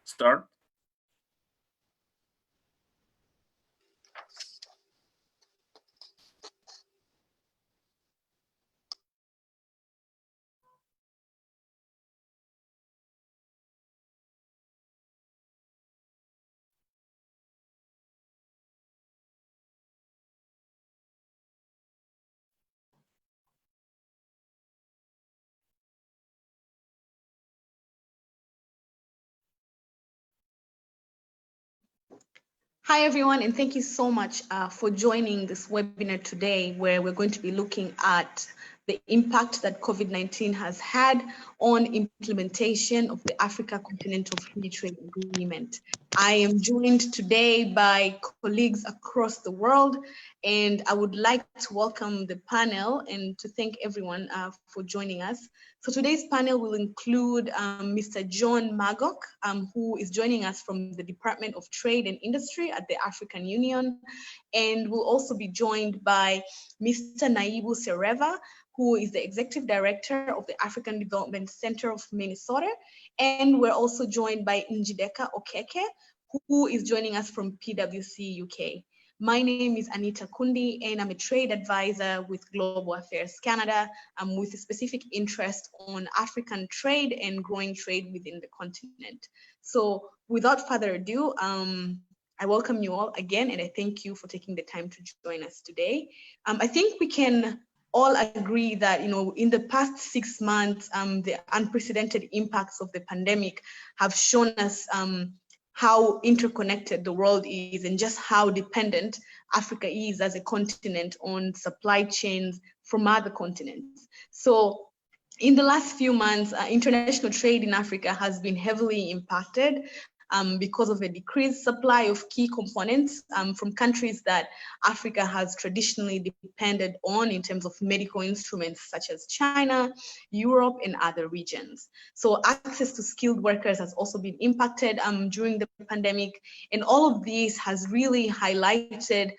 start? Hi, everyone, and thank you so much for joining this webinar today, where we're going to be looking at the impact that COVID-19 has had on implementation of the Africa Continental Free Trade Agreement. I am joined today by colleagues across the world, and I would like to welcome the panel and to thank everyone for joining us. So today's panel will include Mr. John Magok, who is joining us from the Department of Trade and Industry at the African Union, and we'll also be joined by Mr. Naibu Sereva, who is the Executive Director of the African Development Center of Minnesota, and we're also joined by Njideka Okeke, who is joining us from PwC UK. My name is Anita Kundi, and I'm a trade advisor with Global Affairs Canada, with a specific interest on African trade and growing trade within the continent. So without further ado, I welcome you all again, and I thank you for taking the time to join us today. I think we can all agree that, in the past 6 months, the unprecedented impacts of the pandemic have shown us how interconnected the world is and just how dependent Africa is as a continent on supply chains from other continents. So in the last few months, international trade in Africa has been heavily impacted because of a decreased supply of key components from countries that Africa has traditionally depended on in terms of medical instruments such as China, Europe, and other regions. So access to skilled workers has also been impacted during the pandemic, and all of this has really highlighted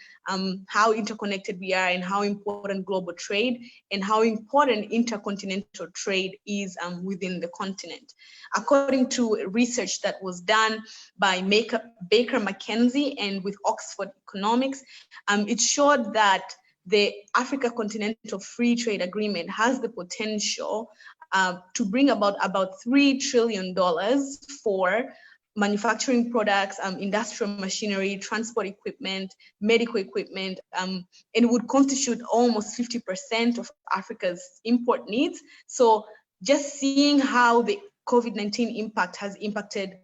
how interconnected we are and how important global trade and how important intercontinental trade is within the continent. According to research that was done by Baker McKenzie and with Oxford Economics, it showed that the Africa Continental Free Trade Agreement has the potential to bring about $3 trillion for manufacturing products, industrial machinery, transport equipment, medical equipment, and it would constitute almost 50% of Africa's import needs. So just seeing how the COVID-19 impact has impacted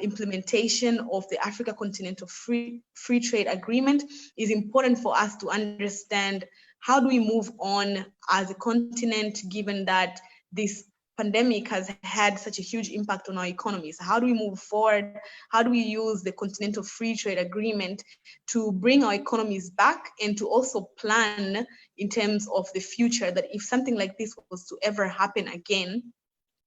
implementation of the Africa Continental Free Trade Agreement is important for us to understand how do we move on as a continent, given that this pandemic has had such a huge impact on our economies. How do we move forward? How do we use the Continental Free Trade Agreement to bring our economies back and to also plan in terms of the future, that if something like this was to ever happen again,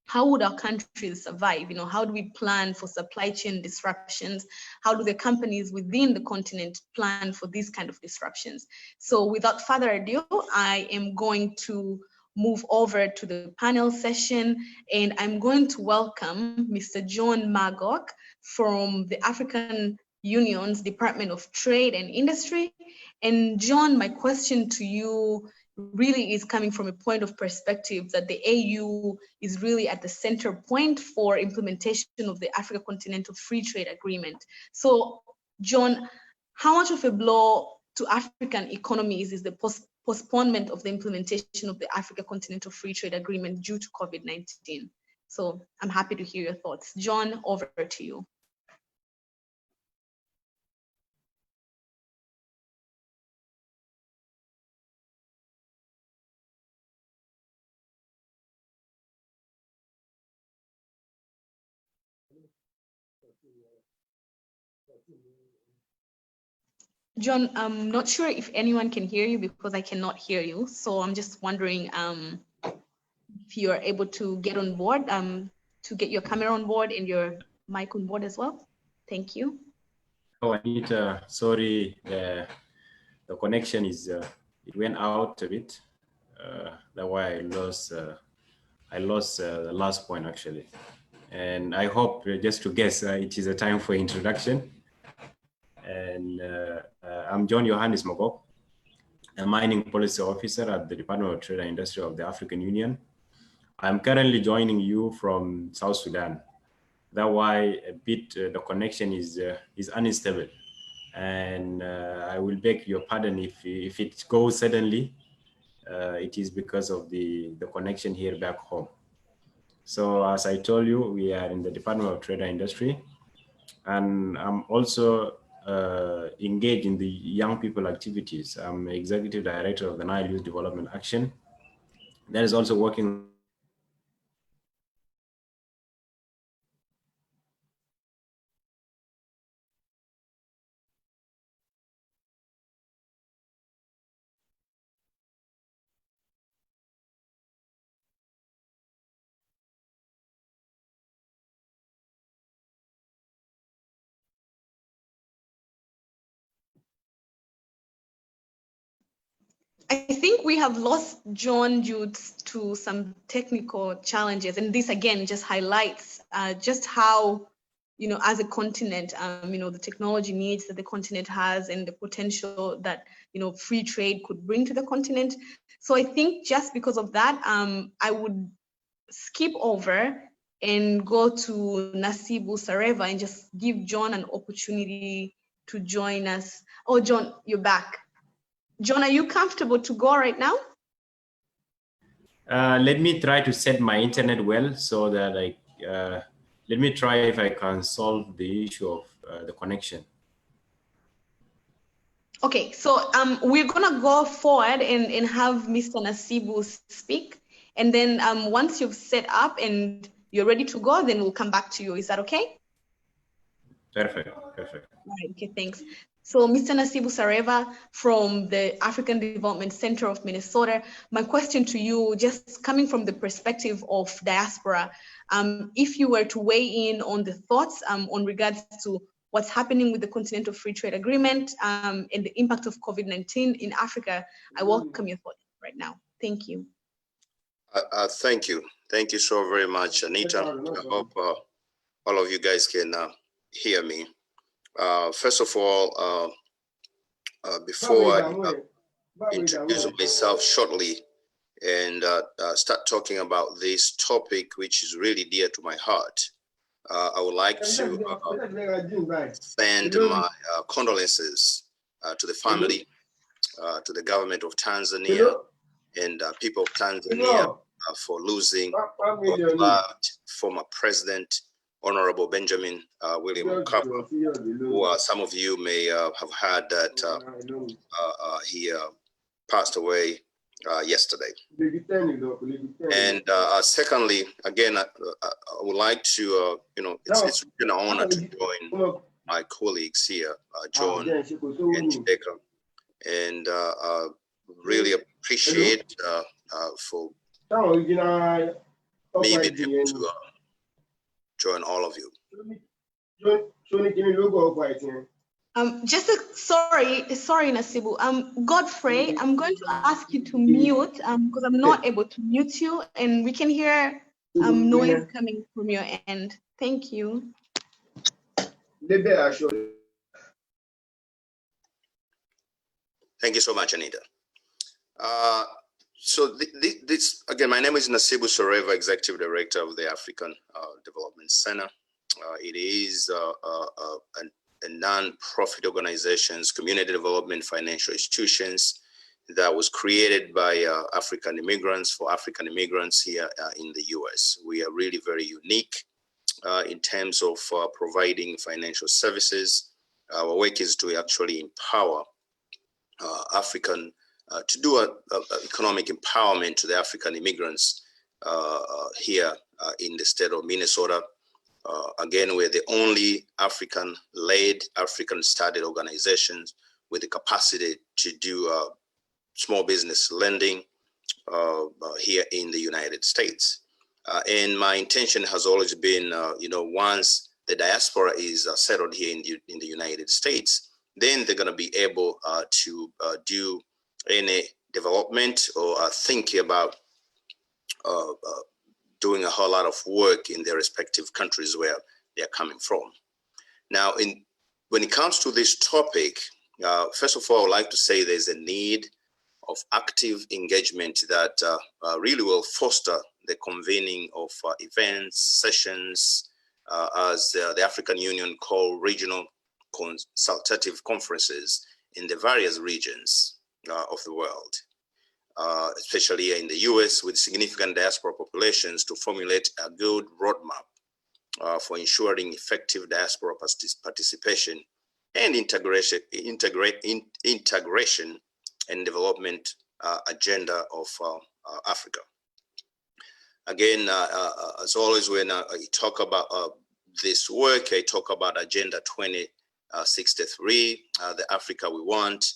how would our countries survive? How do we plan for supply chain disruptions? How do the companies within the continent plan for these kind of disruptions? So without further ado, I am going to move over to the panel session, and I'm going to welcome Mr. John Magok from the African Union's Department of Trade and Industry. And John, my question to you really is coming from a point of perspective that the AU is really at the center point for implementation of the Africa Continental Free Trade Agreement. So, John, how much of a blow to African economies is the postponement of the implementation of the Africa Continental Free Trade Agreement due to COVID-19? So I'm happy to hear your thoughts. John, over to you. John, I'm not sure if anyone can hear you because I cannot hear you. So I'm just wondering if you're able to get on board, to get your camera on board and your mic on board as well. Thank you. Oh, Anita, sorry, the connection is, it went out a bit. That's why I lost the last point actually. And I hope, just to guess, it is a time for introduction. And I'm John Johannes Mogok, a mining policy officer at the Department of Trade and Industry of the African Union. I'm currently joining you from South Sudan. That's why a bit the connection is unstable. And I will beg your pardon if it goes suddenly. It is because of the connection here back home. So as I told you, we are in the Department of Trade and Industry, and I'm also engaged in the young people activities. I'm executive director of the Nile Youth Development Action. That is also working I think we have lost John due to some technical challenges, and this again just highlights just how, as a continent, the technology needs that the continent has and the potential that, free trade could bring to the continent. So I think just because of that, I would skip over and go to Nasibu Sareva and just give John an opportunity to join us. Oh, John, you're back. John, are you comfortable to go right now? Let me try to set my internet well so that let me try if I can solve the issue of the connection. Okay, so we're gonna go forward and have Mr. Nasibu speak. And then once you've set up and you're ready to go, then we'll come back to you. Is that okay? Perfect, perfect. All right, okay, thanks. So Mr. Nasibu Sareva from the African Development Center of Minnesota, my question to you, just coming from the perspective of diaspora, if you were to weigh in on the thoughts on regards to what's happening with the Continental Free Trade Agreement and the impact of COVID-19 in Africa, I welcome your thoughts right now. Thank you. Thank you. Thank you so very much, Anita. I hope all of you guys can hear me. First of all, before I introduce myself shortly and start talking about this topic, which is really dear to my heart, I would like to send my condolences to the family, to the government of Tanzania, and people of Tanzania for losing our beloved former president, Honorable Benjamin William Mkapa, who some of you may have heard that he passed away yesterday. And secondly, again, I would like to, it's an honor to join my colleagues here, John and Chideka, and really appreciate for me being able to join all of you. Sorry, Nasibu. Godfrey, I'm going to ask you to mute because I'm not able to mute you, and we can hear noise coming from your end. Thank you. Thank you so much, Anita. So this again, my name is Nasibu Sareva, Executive Director of the African Development Center. It is a non-profit organizations, community development financial institutions that was created by African immigrants for African immigrants here in the US. We are really very unique in terms of providing financial services. Our work is to actually empower African to do economic empowerment to the African immigrants here in the state of Minnesota. Again, we're the only African-led, African-started organizations with the capacity to do small business lending here in the United States. And my intention has always been, once the diaspora is settled here in the United States, then they're going to be able to do any development or thinking about doing doing a whole lot of work in their respective countries where they're coming from. Now, when it comes to this topic, first of all, I'd like to say there's a need of active engagement that really will foster the convening of events, sessions, as the African Union call regional consultative conferences in the various regions of the world, especially in the US with significant diaspora populations, to formulate a good roadmap for ensuring effective diaspora participation and integration and development agenda of Africa. Again, as always, when I talk about this work, I talk about Agenda 2063, the Africa we want.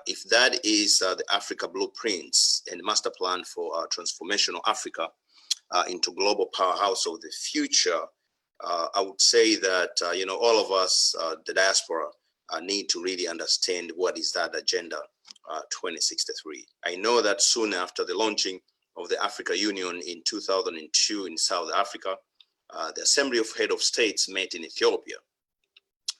If that is the Africa blueprints and master plan for transformational Africa into global powerhouse of the future, I would say that all of us, the diaspora, need to really understand what is that Agenda 2063. I know that soon after the launching of the Africa Union in 2002 in South Africa, the Assembly of Head of States met in Ethiopia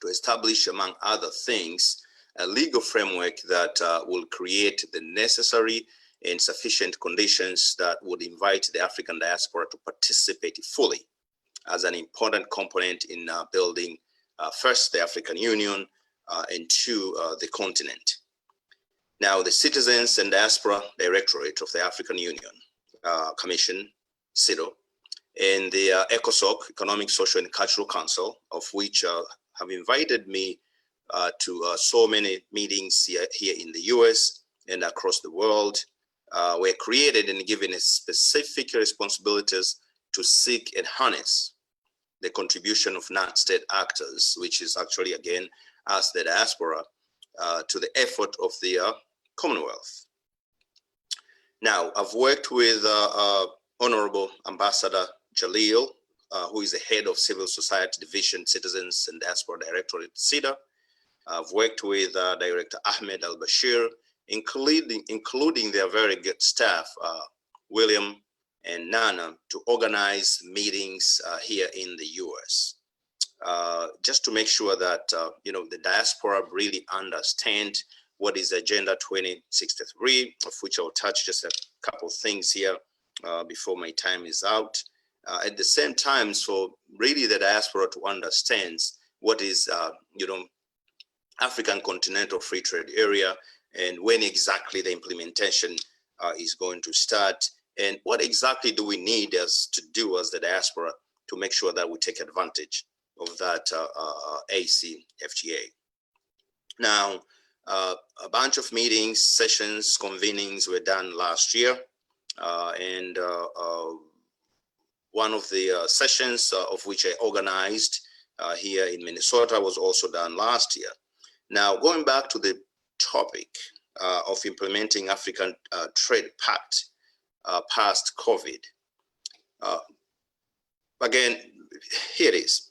to establish, among other things, a legal framework that will create the necessary and sufficient conditions that would invite the African diaspora to participate fully as an important component in building first the African Union and two, the continent. Now, the Citizens and Diaspora Directorate of the African Union Commission, CIDO, and the ECOSOC, Economic, Social, and Cultural Council, of which have invited me to so many meetings here in the US and across the world, were created and given specific responsibilities to seek and harness the contribution of non-state actors, which is actually, again, us, the diaspora, to the effort of the Commonwealth. Now, I've worked with Honorable Ambassador Jalil, who is the head of Civil Society Division, Citizens and Diaspora Directorate, CIDA. I've worked with Director Ahmed Al-Bashir, including their very good staff, William and Nana, to organize meetings here in the US. Just to make sure that the diaspora really understand what is Agenda 2063, of which I'll touch just a couple things here before my time is out. At the same time, so really the diaspora to understand what is African Continental Free Trade Area and when exactly the implementation is going to start, and what exactly do we need to do as the diaspora to make sure that we take advantage of that AfCFTA. Now, a bunch of meetings, sessions, convenings were done last year, and one of the sessions of which I organized here in Minnesota was also done last year. Now, going back to the topic of implementing African Trade Pact past COVID, again, here it is.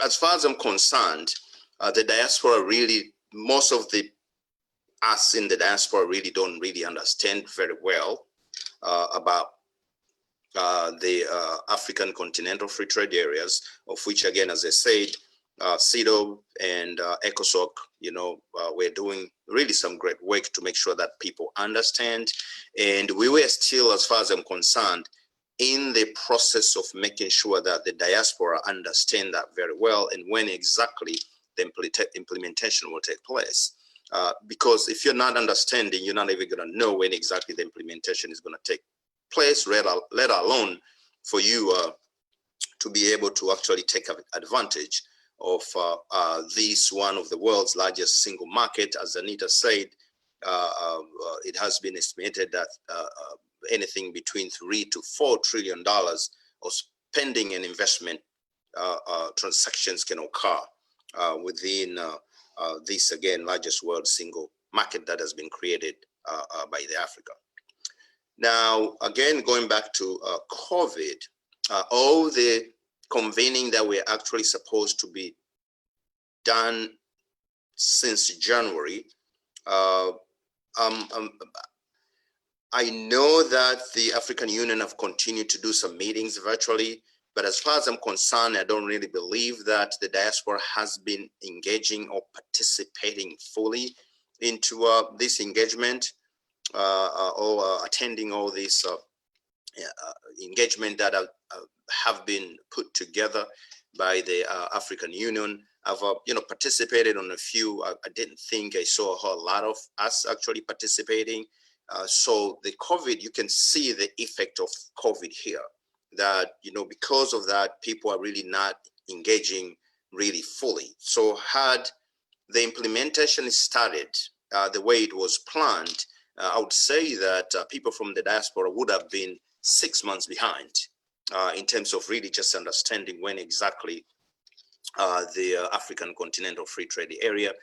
As far as I'm concerned, the diaspora really, most of us in the diaspora really don't really understand very well about the African Continental Free Trade Areas, of which, again, as I said, CIDO and ECOSOC, we're doing really some great work to make sure that people understand. And we were still, as far as I'm concerned, in the process of making sure that the diaspora understand that very well and when exactly the implementation will take place. Because if you're not understanding, you're not even going to know when exactly the implementation is going to take place, let alone for you to be able to actually take advantage of this, one of the world's largest single market. As Anita said, it has been estimated that anything between $3 to $4 trillion of spending and investment transactions can occur within this, again, largest world single market that has been created by the Africa. Now, again, going back to COVID, all the convening that we're actually supposed to be done since January, I know that the African Union have continued to do some meetings virtually, but as far as I'm concerned, I don't really believe that the diaspora has been engaging or participating fully into this engagement or attending all this engagement that have been put together by the African Union. I've participated on a few. I didn't think I saw a whole lot of us actually participating. So the COVID, you can see the effect of COVID here, that, because of that, people are really not engaging really fully. So had the implementation started the way it was planned, I would say that people from the diaspora would have been 6 months behind in terms of really just understanding when exactly the African Continental Free Trade Area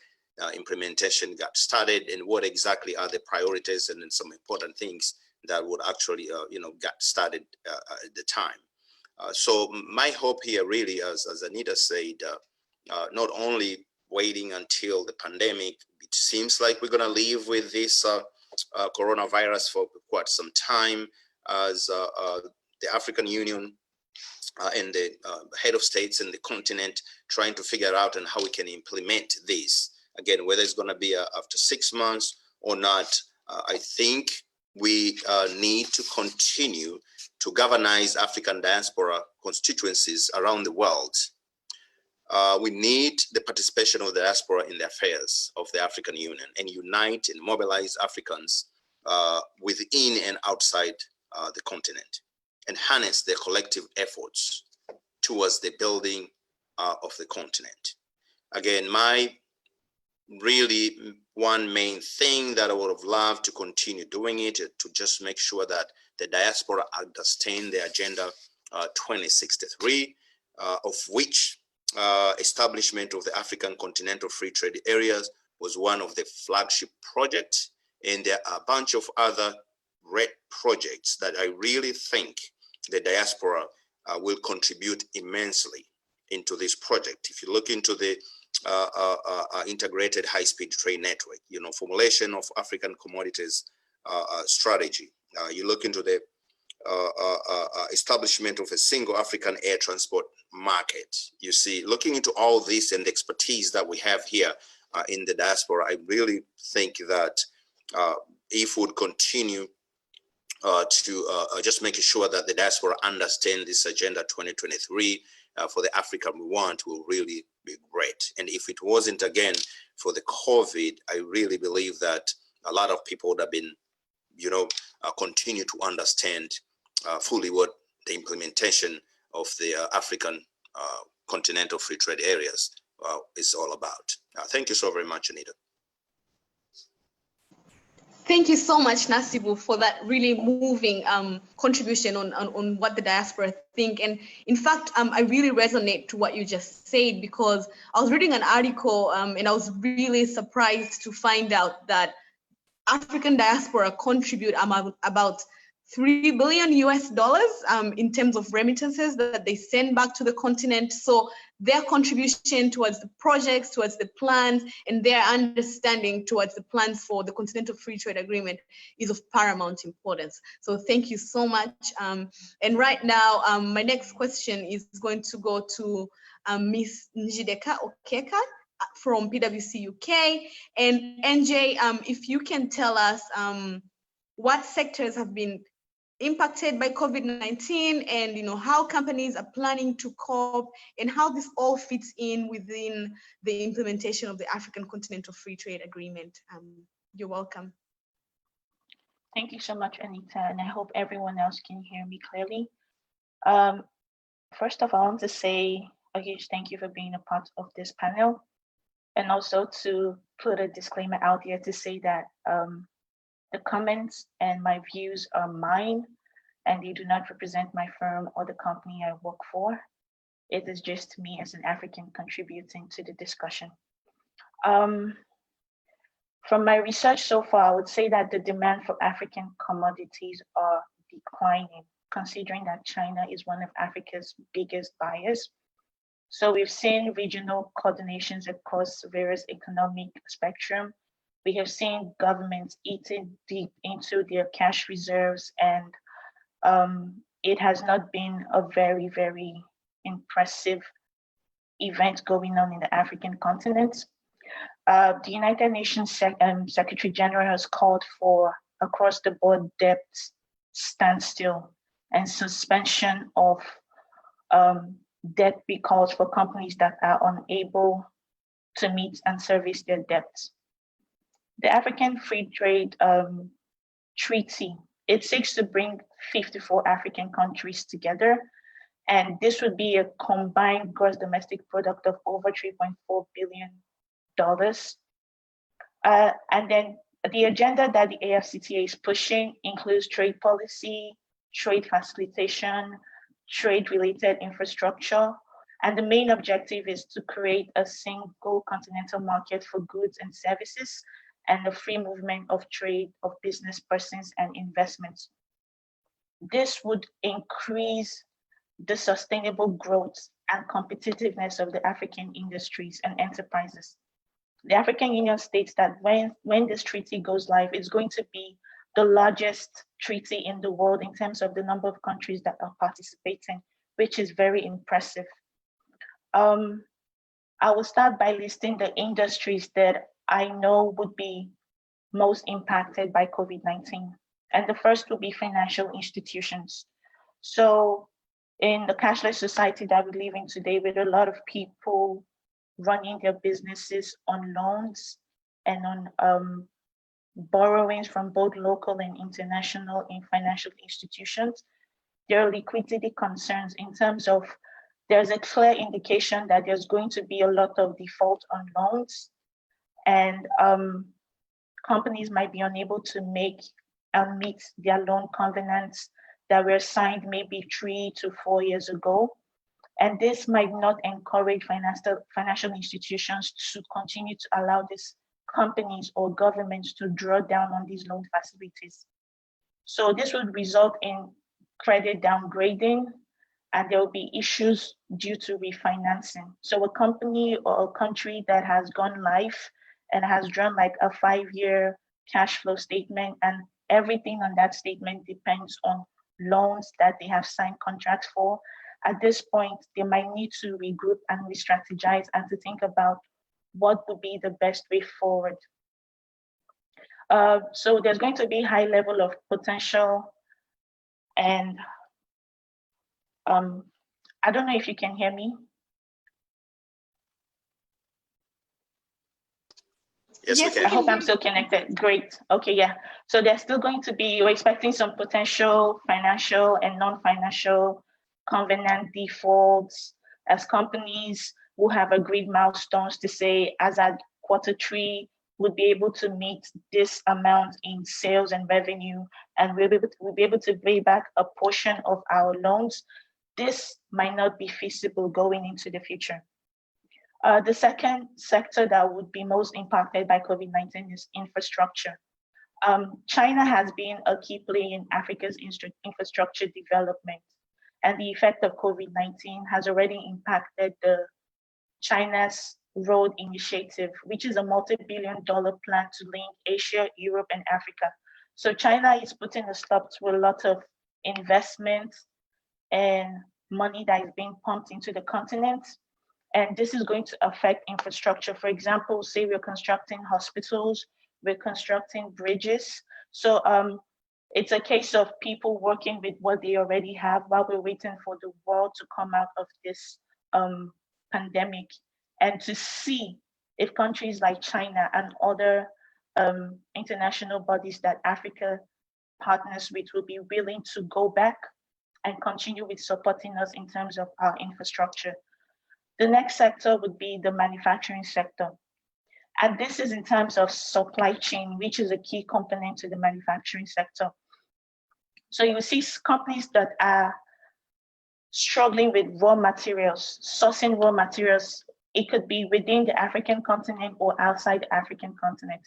implementation got started, and what exactly are the priorities and then some important things that would actually got started at the time. So my hope here really, as Anita said, not only waiting until the pandemic, it seems like we're going to live with this coronavirus for quite some time, as the African Union and the head of states and the continent trying to figure out and how we can implement this. Again, whether it's going to be after 6 months or not, I think we need to continue to galvanize African diaspora constituencies around the world. We need the participation of the diaspora in the affairs of the African Union and unite and mobilize Africans within and outside the continent, and harness their collective efforts towards the building of the continent. Again, my really one main thing that I would have loved to continue doing it, to just make sure that the diaspora understand the Agenda 2063, of which establishment of the African Continental Free Trade Areas was one of the flagship projects. And there are a bunch of other red projects that I really think the diaspora will contribute immensely into this project. If you look into the integrated high-speed train network, formulation of African commodities strategy, you look into the establishment of a single African air transport market. You see, looking into all this and the expertise that we have here in the diaspora, I really think that if we would continue to just making sure that the diaspora understand this Agenda 2023 for the Africa we want will really be great. And if it wasn't, again, for the COVID, I really believe that a lot of people would have been, continue to understand fully what the implementation of the African Continental Free Trade Areas is all about. Thank you so very much, Anita. Thank you so much, Nasibu, for that really moving contribution on what the diaspora think. And in fact, I really resonate to what you just said, because I was reading an article and I was really surprised to find out that African diaspora contribute about $3 billion in terms of remittances that they send back to the continent. So their contribution towards the projects, towards the plans, and their understanding towards the plans for the Continental Free Trade Agreement is of paramount importance. So thank you so much. And right now, my next question is going to go to Ms. Njideka Okeka from PwC UK. And NJ, if you can tell us what sectors have been impacted by COVID-19, and how companies are planning to cope, and how this all fits in within the implementation of the African Continental Free Trade Agreement. You're welcome. Thank you so much, Anita, and I hope everyone else can hear me clearly. First of all, I want to say a huge thank you for being a part of this panel, and also to put a disclaimer out there to say that the comments and my views are mine, and they do not represent my firm or the company I work for. It is just me as an African contributing to the discussion. From my research so far, I would say that the demand for African commodities are declining, considering that China is one of Africa's biggest buyers. So we've seen regional coordinations across various economic spectrum We have seen governments eating deep into their cash reserves, and it has not been a very, very impressive event going on in the African continent. The United Nations Secretary General has called for across-the-board debt standstill and suspension of debt because for companies that are unable to meet and service their debts. The African Free Trade Treaty, it seeks to bring 54 African countries together, and this would be a combined gross domestic product of over $3.4 billion. And then the agenda that the AfCFTA is pushing includes trade policy, trade facilitation, trade-related infrastructure, and the main objective is to create a single continental market for goods and services and the free movement of trade of business persons and investments. This would increase the sustainable growth and competitiveness of the African industries and enterprises. The African Union states that when this treaty goes live, it's going to be the largest treaty in the world in terms of the number of countries that are participating, which is very impressive. I will start by listing the industries that I know would be most impacted by COVID-19. And the first will be financial institutions. So in the cashless society that we live in today, with a lot of people running their businesses on loans and on borrowings from both local and international in financial institutions, there are liquidity concerns in terms of there's a clear indication that there's going to be a lot of default on loans, and companies might be unable to make and meet their loan covenants that were signed maybe 3 to 4 years ago. And this might not encourage financial institutions to continue to allow these companies or governments to draw down on these loan facilities. So this would result in credit downgrading, and there will be issues due to refinancing. So a company or a country that has gone live and has drawn like a 5-year cash flow statement, and everything on that statement depends on loans that they have signed contracts for, at this point, they might need to regroup and re-strategize and to think about what would be the best way forward. So there's going to be high level of potential, and I don't know if you can hear me. Yes, we can. I hope I'm still connected. Great. Okay, yeah. So there's still going to be, we're expecting some potential financial and non-financial covenant defaults as companies who have agreed milestones to say, as at Q3, would be able to meet this amount in sales and revenue, and we'll be able to pay back a portion of our loans. This might not be feasible going into the future. The second sector that would be most impacted by COVID-19 is infrastructure. China has been a key player in Africa's infrastructure development, and the effect of COVID-19 has already impacted China's road initiative, which is a multi-billion-dollar plan to link Asia, Europe, and Africa. So China is putting a stop to a lot of investment and money that is being pumped into the continent. And this is going to affect infrastructure. For example, say we're constructing hospitals, we're constructing bridges. So it's a case of people working with what they already have while we're waiting for the world to come out of this pandemic, and to see if countries like China and other international bodies that Africa partners with will be willing to go back and continue with supporting us in terms of our infrastructure. The next sector would be the manufacturing sector. And this is in terms of supply chain, which is a key component to the manufacturing sector. So you see companies that are struggling with raw materials, sourcing raw materials. It could be within the African continent or outside the African continent.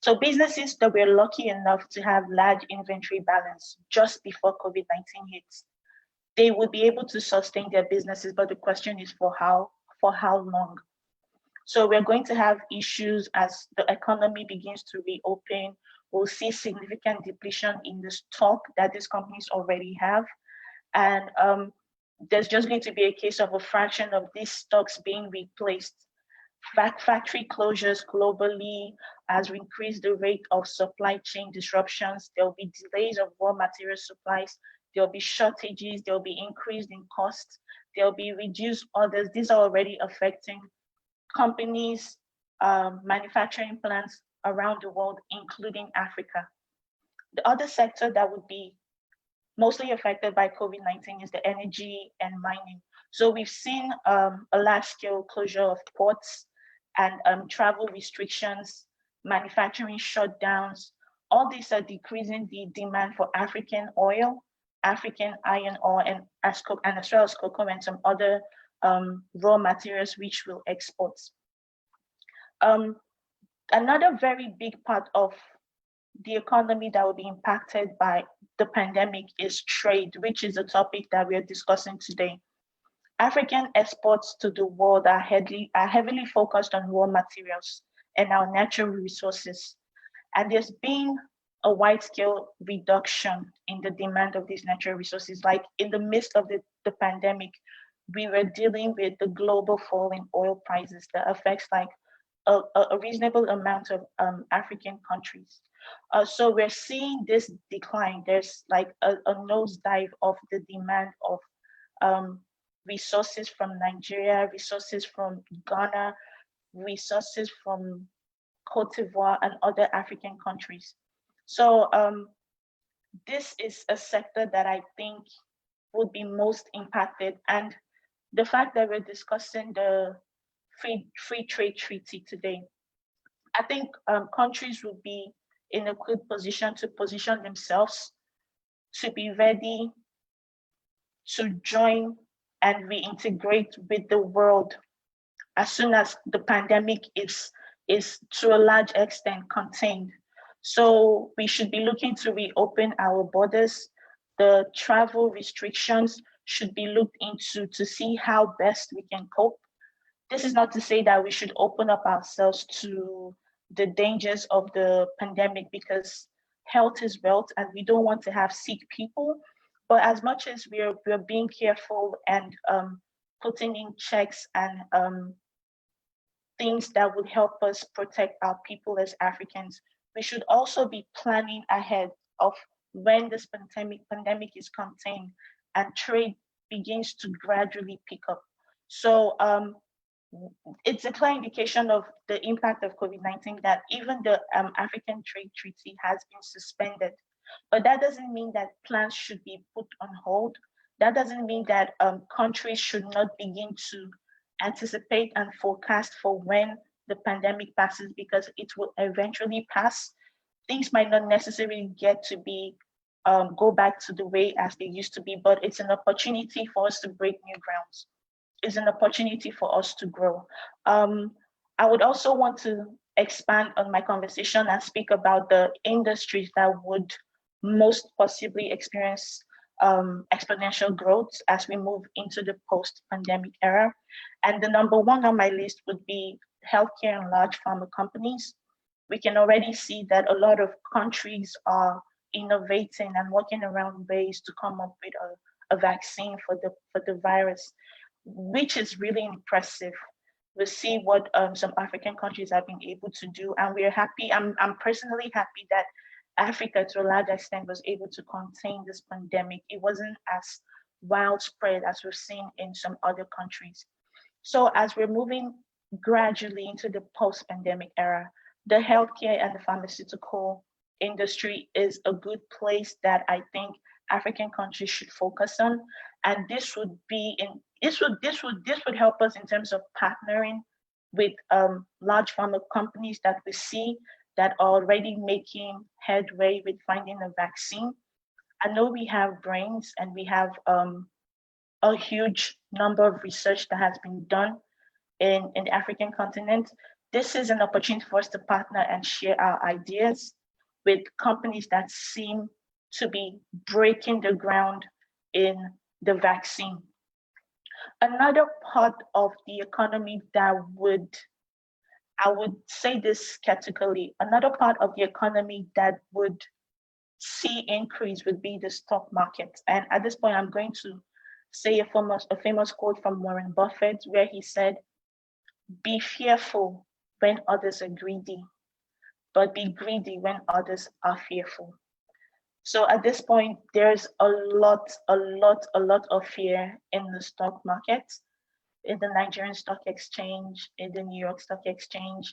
So businesses that were lucky enough to have large inventory balance just before COVID-19 hits, they would be able to sustain their businesses, but the question is for how long? So we're going to have issues as the economy begins to reopen. We'll see significant depletion in the stock that these companies already have. And there's just going to be a case of a fraction of these stocks being replaced. Factory closures globally has increased the rate of supply chain disruptions. There'll be delays of raw material supplies. There'll be shortages. There'll be increase in costs. There'll be reduced orders. These are already affecting companies, manufacturing plants around the world, including Africa. The other sector that would be mostly affected by COVID-19 is the energy and mining. So we've seen a large-scale closure of ports and travel restrictions, manufacturing shutdowns. All these are decreasing the demand for African oil, African iron ore, and as well as cocoa and some other raw materials which we'll export. Another very big part of the economy that will be impacted by the pandemic is trade, which is a topic that we are discussing today. African exports to the world are heavily focused on raw materials and our natural resources. And there's been a wide-scale reduction in the demand of these natural resources. Like in the midst of the pandemic, we were dealing with the global fall in oil prices that affects like a reasonable amount of African countries. So we're seeing this decline. There's like a nosedive of the demand of resources from Nigeria, resources from Ghana, resources from Cote d'Ivoire and other African countries. So this is a sector that I think would be most impacted. And the fact that we're discussing the free trade treaty today, I think countries will be in a good position to position themselves to be ready to join and reintegrate with the world as soon as the pandemic is to a large extent contained. So we should be looking to reopen our borders. The travel restrictions should be looked into to see how best we can cope. This is not to say that we should open up ourselves to the dangers of the pandemic, because health is wealth and we don't want to have sick people. But as much as we're being careful and putting in checks and things that would help us protect our people as Africans, we should also be planning ahead of when this pandemic is contained and trade begins to gradually pick up. So it's a clear indication of the impact of COVID-19 that even the African Trade Treaty has been suspended. But that doesn't mean that plans should be put on hold. That doesn't mean that countries should not begin to anticipate and forecast for when the pandemic passes, because it will eventually pass. Things might not necessarily get to be go back to the way as they used to be, but it's an opportunity for us to break new grounds. It's an opportunity for us to grow. I would also want to expand on my conversation and speak about the industries that would most possibly experience exponential growth as we move into the post-pandemic era. And the number one on my list would be healthcare and large pharma companies. We can already see that a lot of countries are innovating and working around ways to come up with a vaccine for the virus, which is really impressive. We'll see what some African countries have been able to do, and we're happy. I'm personally happy that Africa, to a large extent, was able to contain this pandemic. It wasn't as widespread as we've seen in some other countries. So as we're moving gradually into the post-pandemic era, the healthcare and the pharmaceutical industry is a good place that I think African countries should focus on. And this would help us in terms of partnering with large pharma companies that we see that are already making headway with finding a vaccine. I know we have brains and we have a huge number of research that has been done in the African continent. This is an opportunity for us to partner and share our ideas with companies that seem to be breaking the ground in the vaccine. Another part of the economy that would I would say this skeptically. Another part of the economy that would see increase would be the stock market. And at this point, I'm going to say a famous quote from Warren Buffett, where he said, "Be fearful when others are greedy, but be greedy when others are fearful." So at this point, there's a lot of fear in the stock market, in the Nigerian Stock Exchange, in the New York Stock Exchange,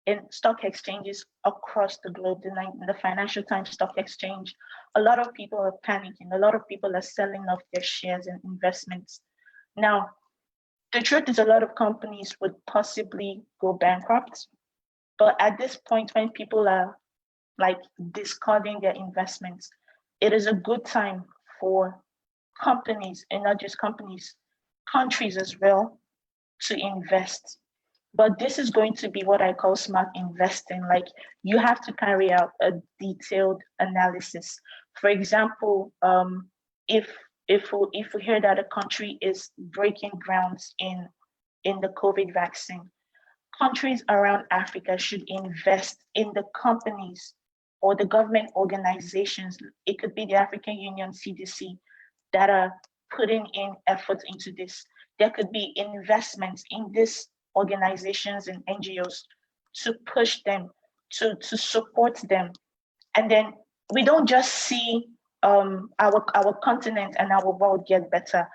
in stock exchanges across the globe, the Financial Times Stock Exchange. A lot of people are panicking. A lot of people are selling off their shares and investments. Now, the truth is a lot of companies would possibly go bankrupt. But at this point, when people are like discarding their investments, it is a good time for companies, and not just companies, countries as well, to invest. But this is going to be what I call smart investing. Like, you have to carry out a detailed analysis. For example, if we hear that a country is breaking grounds in the COVID vaccine, countries around Africa should invest in the companies or the government organizations. It could be the African Union, CDC, that are putting in effort into this. There could be investments in these organizations and NGOs to push them, to support them. And then we don't just see our continent and our world get better.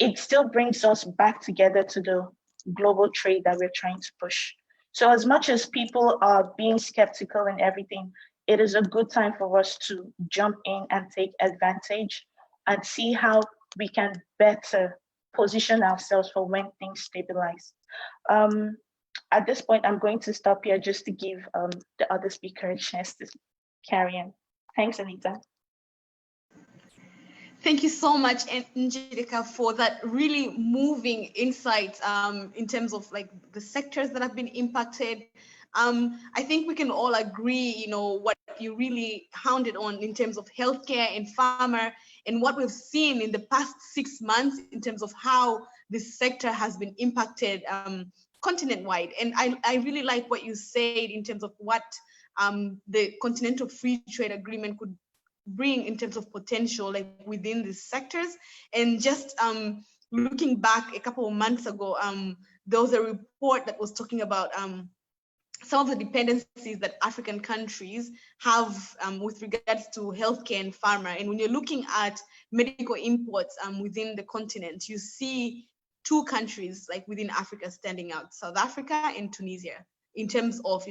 It still brings us back together to the global trade that we're trying to push. So as much as people are being skeptical and everything, it is a good time for us to jump in and take advantage and see how we can better position ourselves for when things stabilize. At this point, I'm going to stop here just to give the other speaker a chance to carry on. Thanks, Anita. Thank you so much, Njideka, for that really moving insight in terms of like the sectors that have been impacted. I think we can all agree, what you really hounded on in terms of healthcare and pharma, and what we've seen in the past 6 months in terms of how this sector has been impacted continent-wide. And I really like what you said in terms of what the Continental Free Trade Agreement could bring in terms of potential, like within these sectors. And just looking back a couple of months ago, there was a report that was talking about some of the dependencies that African countries have with regards to healthcare and pharma. And when you're looking at medical imports within the continent, you see 2 countries like within Africa standing out, South Africa and Tunisia, in terms of,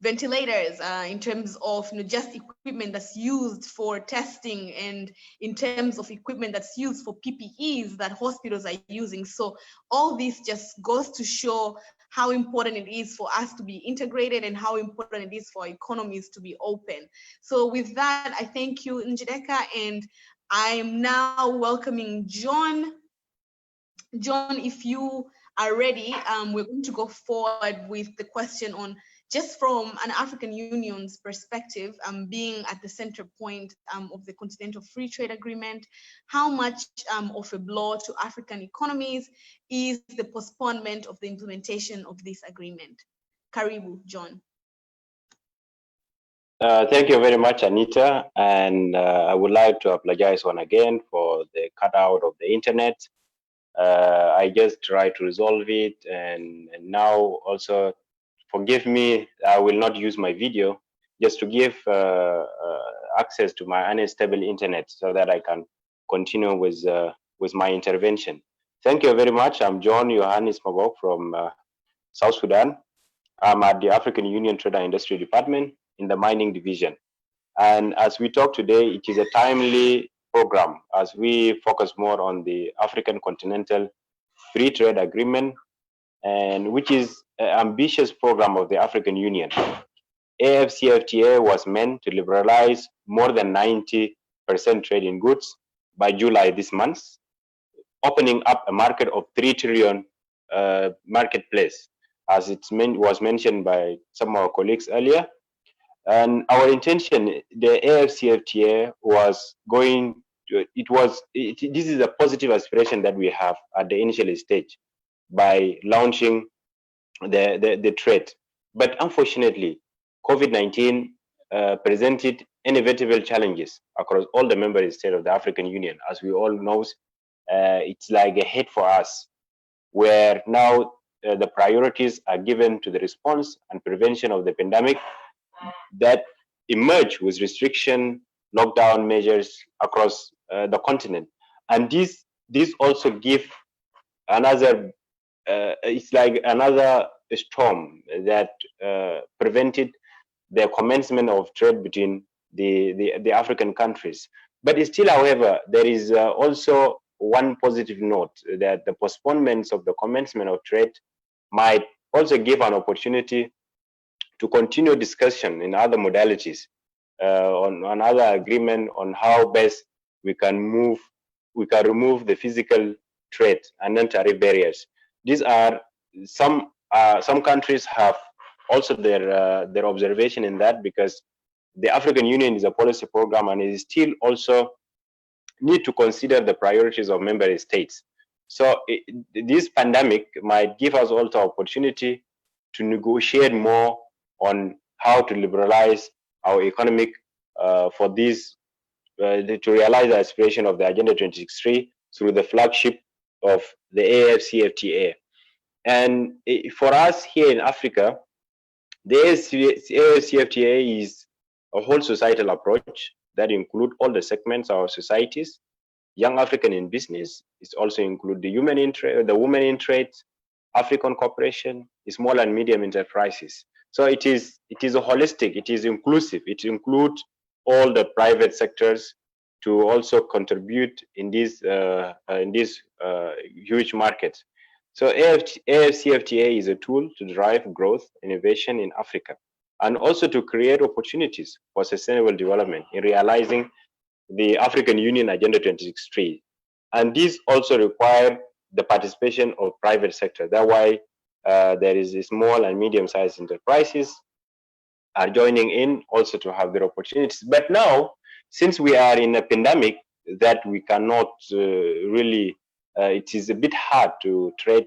ventilators, in terms of just equipment that's used for testing, and in terms of equipment that's used for PPEs that hospitals are using. So all this just goes to show how important it is for us to be integrated and how important it is for economies to be open. So with that, I thank you, Njideka, and I am now welcoming John. John, if you are ready, we're going to go forward with the question on, just from an African Union's perspective, being at the center point of the Continental Free Trade Agreement, how much of a blow to African economies is the postponement of the implementation of this agreement? Karibu, John. Thank you very much, Anita. And I would like to apologize once again for the cutout of the internet. I just tried to resolve it, and now also forgive me, I will not use my video, just to give access to my unstable internet so that I can continue with my intervention. Thank you very much. I'm John Johannes Magog from South Sudan. I'm at the African Union Trade and Industry Department in the mining division. And as we talk today, it is a timely program as we focus more on the African Continental Free Trade Agreement, and which is an ambitious program of the African Union. AfCFTA was meant to liberalize more than 90% trade in goods by July this month, opening up a market of 3 trillion marketplace, as it was mentioned by some of our colleagues earlier. And our intention, the AfCFTA was going to, this is a positive aspiration that we have at the initial stage by launching the trade. But unfortunately, COVID-19 presented inevitable challenges across all the member states of the African Union. As we all know, it's like a hit for us, where now the priorities are given to the response and prevention of the pandemic that emerged with restriction, lockdown measures across the continent. And this also give another, it's like another storm that prevented the commencement of trade between the African countries. But still, however, there is also one positive note, that the postponements of the commencement of trade might also give an opportunity to continue discussion in other modalities, on other agreement on how best we can remove the physical trade and non-tariff barriers. These are some countries have also their observation in that, because the African Union is a policy program and it still also need to consider the priorities of member states. So this pandemic might give us also opportunity to negotiate more on how to liberalize our economic for this to realize the aspiration of the Agenda 2063 through the flagship of the AfCFTA. And for us here in Africa, the AfCFTA is a whole societal approach that includes all the segments of our societies. Young African in business, it also includes the women in trade, African cooperation, small and medium enterprises. So it is a holistic, it is inclusive, it includes all the private sectors to also contribute in this huge market. So AfCFTA is a tool to drive growth, innovation in Africa, and also to create opportunities for sustainable development in realizing the African Union Agenda 2063. And this also requires the participation of private sector. That's why there is small and medium-sized enterprises are joining in also to have their opportunities. But now, since we are in a pandemic that we cannot really, it is a bit hard to trade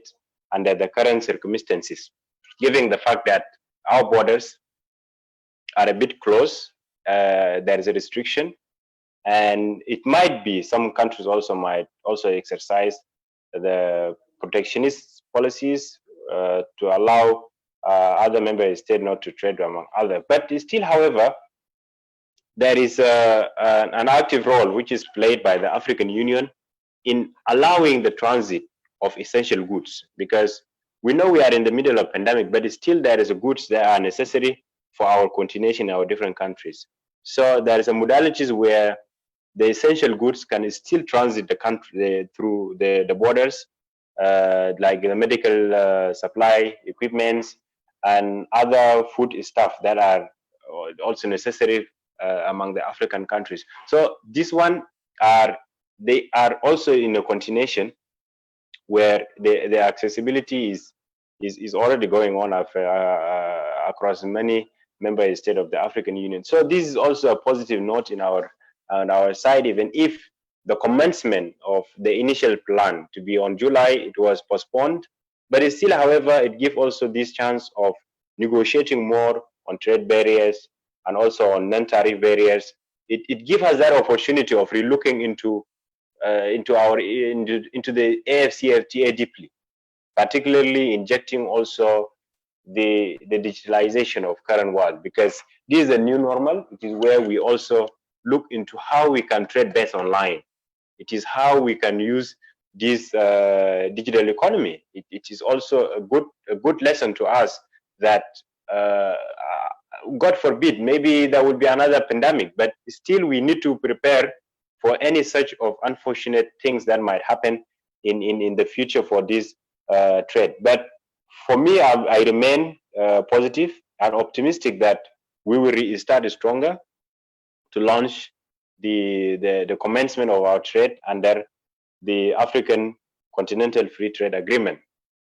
under the current circumstances, given the fact that our borders are a bit closed, there is a restriction, and it might be some countries also might also exercise the protectionist policies to allow other member states not to trade among others. But still, however, there is an active role which is played by the African Union in allowing the transit of essential goods, because we know we are in the middle of pandemic, but still there is goods that are necessary for our continuation in our different countries. So there is a modalities where the essential goods can still transit the country through the borders, like the medical supply equipments and other food stuff that are also necessary among the African countries. So this one they are also in a continuation where the accessibility is already going on across many member states of the African Union. So this is also a positive note on our side, even if the commencement of the initial plan to be on July, it was postponed. But it still, however, it gives also this chance of negotiating more on trade barriers and also on non-tariff barriers. It gives us that opportunity of relooking into the AfCFTA deeply, particularly injecting also the digitalization of current world, because this is a new normal. It is where we also look into how we can trade best online. It is how we can use this digital economy. It is also a good lesson to us that God forbid, maybe there will be another pandemic, but still we need to prepare for any such of unfortunate things that might happen in the future for this trade. But for me, I remain positive and optimistic that we will restart stronger to launch the commencement of our trade under the African Continental Free Trade Agreement.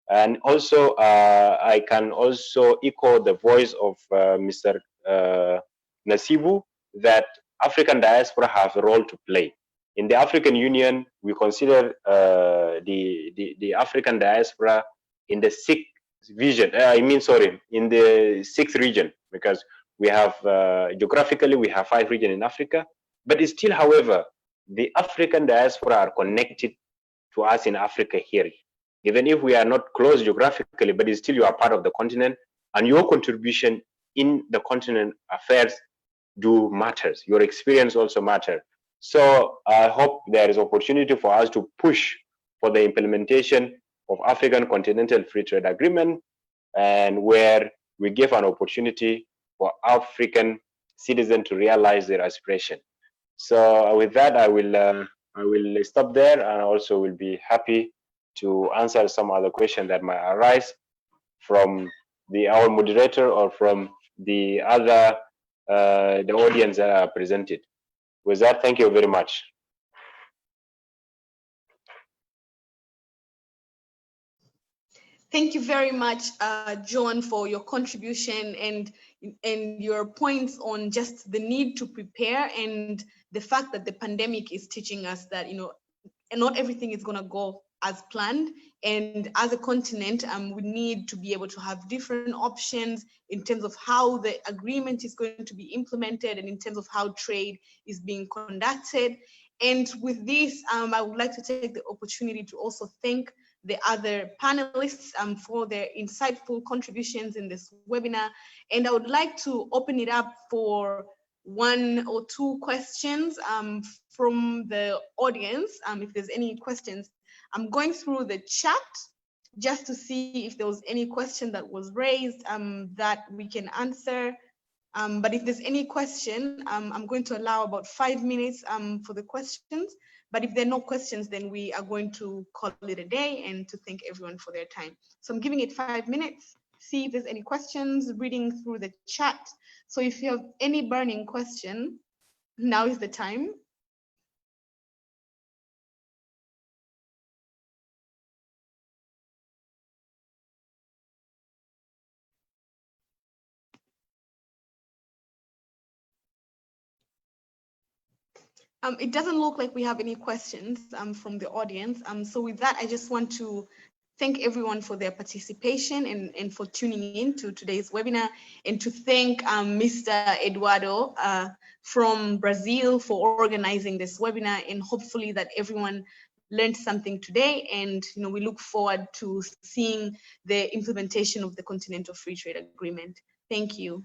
And also, I can also echo the voice of Mr. Nasibu that African diaspora have a role to play. In the African Union, we consider the African diaspora in the vision, in the 6th region, because we have, geographically, we have 5 regions in Africa, but it's still, however, the African diaspora are connected to us in Africa here. Even if we are not close geographically, but it's still you are part of the continent, and your contribution in the continent affairs do matters. Your experience also matters. So I hope there is opportunity for us to push for the implementation of African Continental Free Trade Agreement, and where we give an opportunity for African citizens to realize their aspiration. So with that, I will stop there, and also will be happy to answer some other questions that might arise from our moderator or from the other the audience that are presented. With that, thank you very much. Thank you very much, John, for your contribution and your points on just the need to prepare and the fact that the pandemic is teaching us that, not everything is going to go as planned. And as a continent, we need to be able to have different options in terms of how the agreement is going to be implemented and in terms of how trade is being conducted. And with this, I would like to take the opportunity to also thank the other panelists for their insightful contributions in this webinar. And I would like to open it up for 1 or 2 questions from the audience. If there's any questions, I'm going through the chat just to see if there was any question that was raised that we can answer. But if there's any question, I'm going to allow about 5 minutes for the questions. But if there are no questions, then we are going to call it a day and to thank everyone for their time. So I'm giving it 5 minutes, see if there's any questions, reading through the chat. So if you have any burning question, now is the time. It doesn't look like we have any questions from the audience. So with that, I just want to thank everyone for their participation and for tuning in to today's webinar, and to thank Mr. Eduardo from Brazil for organizing this webinar, and hopefully that everyone learned something today. And we look forward to seeing the implementation of the Continental Free Trade Agreement. Thank you.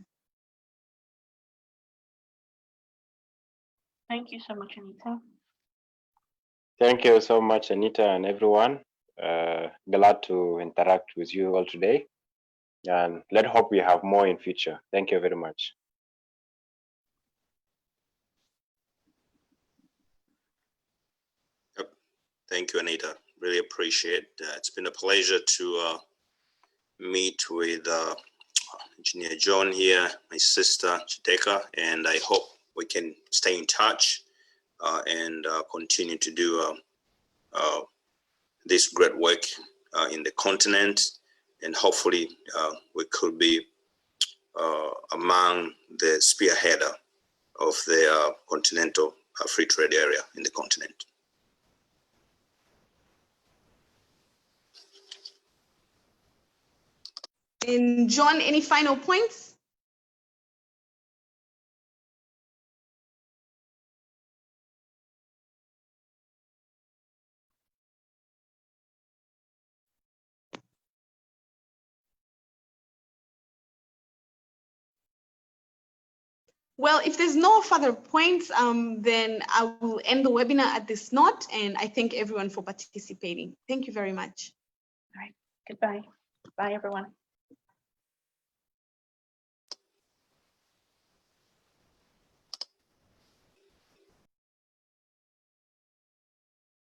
Thank you so much, Anita. Thank you so much, Anita, and everyone. Glad to interact with you all today, and let's hope we have more in future. Thank you very much. Yep. Thank you, Anita. Really appreciate it. It's been a pleasure to meet with Engineer John here, my sister Chideka, and I hope we can stay in touch and continue to do this great work in the continent, and hopefully we could be among the spearheader of the continental free trade area in the continent. And John, any final points? Well, if there's no further points, then I will end the webinar at this note, and I thank everyone for participating. Thank you very much. All right, goodbye. Bye, everyone.